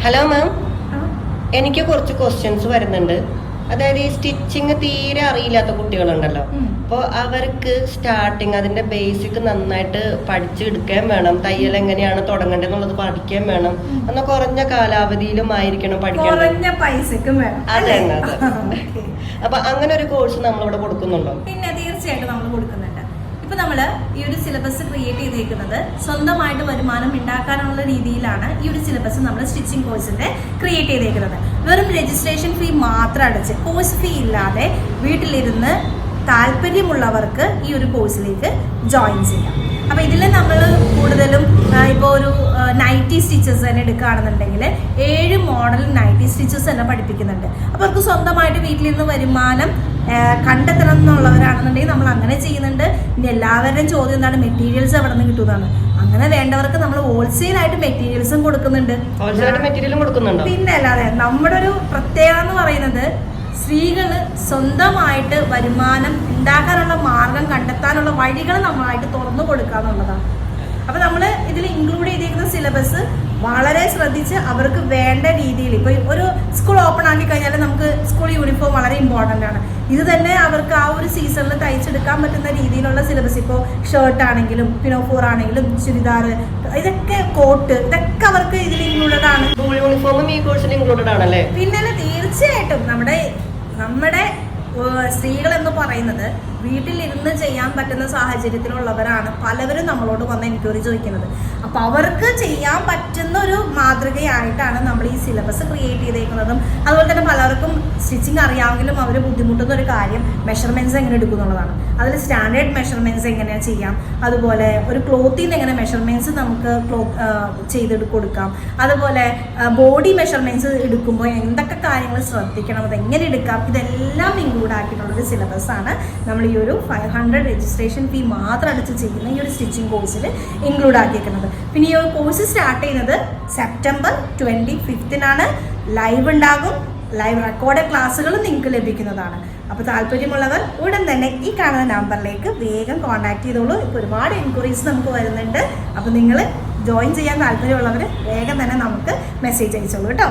Hello ma'am, എനിക്ക് കുറച്ച് questions വരുന്നുണ്ട്. അതായത് ഈ സ്റ്റിച്ചിങ് തീരെ അറിയില്ലാത്ത കുട്ടികളുണ്ടല്ലോ, അപ്പോൾ അവർക്ക് സ്റ്റാർട്ടിങ് അതിന്റെ ബേസിക് നന്നായിട്ട് പഠിച്ചെടുക്കാൻ വേണം. തയ്യൽ എങ്ങനെയാണ് തുടങ്ങേണ്ടതെന്നുള്ളത് പഠിക്കാൻ വേണം. എന്നാൽ കുറഞ്ഞ കാലാവധിയിലും ആയിരിക്കണം പഠിക്കേണ്ടത്. കുറഞ്ഞ പൈസക്കും വേണം. അതെ. അപ്പൊ അങ്ങനെ ഒരു കോഴ്സ് നമ്മളിവിടെ കൊടുക്കുന്നുണ്ടോ? പിന്നെ തീർച്ചയായിട്ടും നമ്മൾ കൊടുക്കുന്നുണ്ട്. ഇപ്പൊ നമ്മള് ഈ ഒരു സിലബസ് ക്രിയേറ്റ് ചെയ്തേക്കുന്നത് സ്വന്തമായിട്ട് വരുമാനം ഉണ്ടാക്കാനുള്ള രീതിയിലാണ്. ഈ ഒരു സിലബസ് നമ്മൾ സ്റ്റിച്ചിങ് കോഴ്സിന്റെ ക്രിയേറ്റ് ചെയ്തേക്കുന്നത്. വെറും രജിസ്ട്രേഷൻ ഫീ മാത്രം അടച്ച്, കോഴ്സ് ഫീ ഇല്ലാതെ വീട്ടിലിരുന്ന് താല്പര്യമുള്ളവർക്ക് ഈ ഒരു കോഴ്സിലേക്ക് ജോയിൻ ചെയ്യാം. അപ്പൊ ഇതിൽ നമ്മൾ കൂടുതലും ഇപ്പോൾ ഒരു നൈറ്റി സ്റ്റിച്ചസ് തന്നെ എടുക്കുകയാണെന്നുണ്ടെങ്കിൽ 7 മോഡൽ നൈറ്റി സ്റ്റിച്ചസ് തന്നെ പഠിപ്പിക്കുന്നുണ്ട്. അപ്പോൾ അവർക്ക് സ്വന്തമായിട്ട് വീട്ടിലിരുന്ന് വരുമാനം കണ്ടെത്തണം എന്നുള്ളവരാണെന്നുണ്ടെങ്കിൽ നമ്മൾ അങ്ങനെ ചെയ്യുന്നുണ്ട്. ഇനി എല്ലാവരുടെയും ചോദ്യം എന്താണ്, മെറ്റീരിയൽസ് എവിടെ നിന്ന് കിട്ടുന്നതാണ്. അങ്ങനെ വേണ്ടവർക്ക് നമ്മൾ ഹോൾസെയിൽ ആയിട്ട് മെറ്റീരിയൽസും കൊടുക്കുന്നുണ്ട്. പിന്നെ അല്ലാതെ നമ്മുടെ ഒരു പ്രത്യേകത എന്ന് പറയുന്നത് സ്ത്രീകള് സ്വന്തമായിട്ട് വരുമാനം ഉണ്ടാക്കാനുള്ള മാർഗം കണ്ടെത്താനുള്ള വഴികൾ നമ്മളായിട്ട് തുറന്നു കൊടുക്കുക എന്നുള്ളതാണ്. അപ്പൊ നമ്മൾ ഇതിൽ ഇൻക്ലൂഡ് ചെയ്തിരിക്കുന്ന സിലബസ് വളരെ ശ്രദ്ധിച്ച് അവർക്ക് വേണ്ട രീതിയിൽ, ഇപ്പൊ ഒരു സ്കൂൾ ഓപ്പൺ ആക്കി കഴിഞ്ഞാൽ നമുക്ക് സ്കൂൾ യൂണിഫോം വളരെ ഇമ്പോർട്ടൻ്റ് ആണ്. ഇത് തന്നെ അവർക്ക് ആ ഒരു സീസണിൽ തയ്ച്ചെടുക്കാൻ പറ്റുന്ന രീതിയിലുള്ള സിലബസ്, ഇപ്പോൾ ഷർട്ട് ആണെങ്കിലും പിനോഫോർ ആണെങ്കിലും ചുരിദാർ, ഇതൊക്കെ കോട്ട്, ഇതൊക്കെ അവർക്ക് ഇതിൽ ഇൻക്ലൂഡഡ് ആണ്. യൂണിഫോമും ഈ കോഴ്സിൽ ഇൻക്ലൂഡഡ് ആണല്ലേ? പിന്നെ തീർച്ചയായിട്ടും നമ്മുടെ സ്ത്രീകൾ എന്ന് പറയുന്നത് വീട്ടിലിരുന്ന് ചെയ്യാൻ പറ്റുന്ന സാഹചര്യത്തിലുള്ളവരാണ് പലവരും നമ്മളോട് വന്ന് എൻക്വയറി ചോദിക്കുന്നത്. അപ്പോൾ അവർക്ക് ചെയ്യാൻ പറ്റുന്ന ഒരു മാതൃകയായിട്ടാണ് നമ്മൾ ഈ സിലബസ് ക്രിയേറ്റ് ചെയ്തേക്കുന്നതും. അതുപോലെ തന്നെ പലർക്കും സ്റ്റിച്ചിങ് അറിയാമെങ്കിലും അവർ ബുദ്ധിമുട്ടുന്ന ഒരു കാര്യം മെഷർമെൻറ്റ്സ് എങ്ങനെ എടുക്കുന്നുള്ളതാണ്. അതിൽ സ്റ്റാൻഡേർഡ് മെഷർമെൻറ്റ്സ് എങ്ങനെയാണ് ചെയ്യാം, അതുപോലെ ഒരു ക്ലോത്തിൽ നിന്ന് എങ്ങനെ മെഷർമെൻറ്റ്സ് നമുക്ക് ചെയ്ത് കൊടുക്കാം, അതുപോലെ ബോഡി മെഷർമെൻറ്റ്സ് എടുക്കുമ്പോൾ എന്തൊക്കെ കാര്യങ്ങൾ ശ്രദ്ധിക്കണം, അതെങ്ങനെ എടുക്കാം, ഇതെല്ലാം ഇൻക്ലൂഡ് ആക്കിയിട്ടുള്ളൊരു സിലബസാണ് നമ്മൾ ഈ ഒരു 500 രജിസ്ട്രേഷൻ ഫീ മാത്രം അടിച്ച് ചെയ്യുന്ന ഈ ഒരു സ്റ്റിച്ചിങ് കോഴ്സിൽ ഇൻക്ലൂഡ് ആക്കിയിരിക്കുന്നത്. പിന്നെ ഈ ഒരു കോഴ്സ് സ്റ്റാർട്ട് ചെയ്യുന്നത് സെപ്റ്റംബർ 25-നാണ്. ലൈവ് ഉണ്ടാകും. ലൈവ് റെക്കോർഡ് ക്ലാസ്സുകളും നിങ്ങൾക്ക് ലഭിക്കുന്നതാണ്. അപ്പോൾ താല്പര്യമുള്ളവർ ഉടൻ തന്നെ ഈ കാണുന്ന നമ്പറിലേക്ക് വേഗം കോൺടാക്ട് ചെയ്തോളൂ. ഇപ്പോൾ ഒരുപാട് എൻക്വയറീസ് നമുക്ക് വരുന്നുണ്ട്. അപ്പോൾ നിങ്ങൾ ജോയിൻ ചെയ്യാൻ താല്പര്യമുള്ളവർ വേഗം തന്നെ നമുക്ക് മെസ്സേജ് അയച്ചോളൂ കേട്ടോ.